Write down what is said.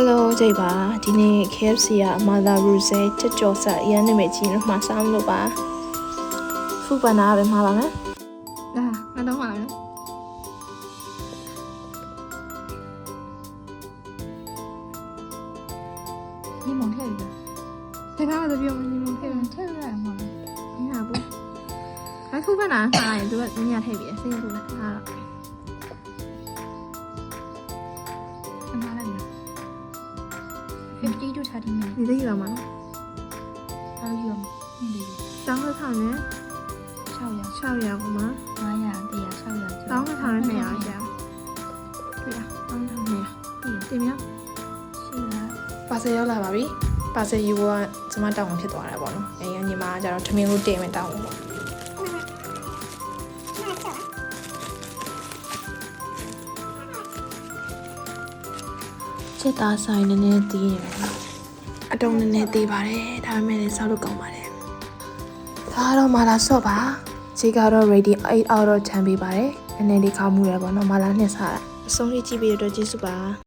Hello ကြိတ်ပါဒီနေ့ KFC ကအမာလာရူဇဲချက်ကြော်ဆက်အရင်နေမိချင်းမှာစားမလို့ပါဖူပနာပဲမှာပါမယ်လာငါတော့မှာလဲ你蒙太的，ဘယ်တော့မှပြောမနေမဖြစ်ဘူး 太热了嘛。 နင်ဟာဘူးအဲ့ဖူပနာစားရင်သူကညထည့်ပြီးစိတ်ဆိုးလာဟာတော့ 干嘛来着？50 to 30 minutes。 你的意思吗？还有用，你的用。三个汤圆，少呀，少阳吗？妈呀，对呀，少呀。三个汤圆没有加。对呀，三个汤圆没有。对面。是啊。ပါဆယ်ရောက်လာပါပြီ။ပါဆယ်ယူကကျွန်မတောင်းဝင်ဖြစ်သွားတယ်ပေါ့နော်။အဲဒီညီမကကျတော့ထမင်းကိုတင်မယ်တောင်းဝင်ပေါ့။ချက်သားဆိုင်နည်းနည်းတီးနေပါလား။အတုံးနည်းနည်းတီးပါတယ်။ဒါပေမဲ့လည်းစားလို့ကောင်းပါတယ်။ဒါတော့မာလာဆော့ပါ။ဈေးကတော့ rating 8 out of 10ပေးပါတယ်။နည်းနည်းလေးကောင်းမှုရပေါ့နော်။မာလာနှစ်စားတာ။အဆုံးထိကြည့်ပြီးတော့ကျေးဇူးပါ။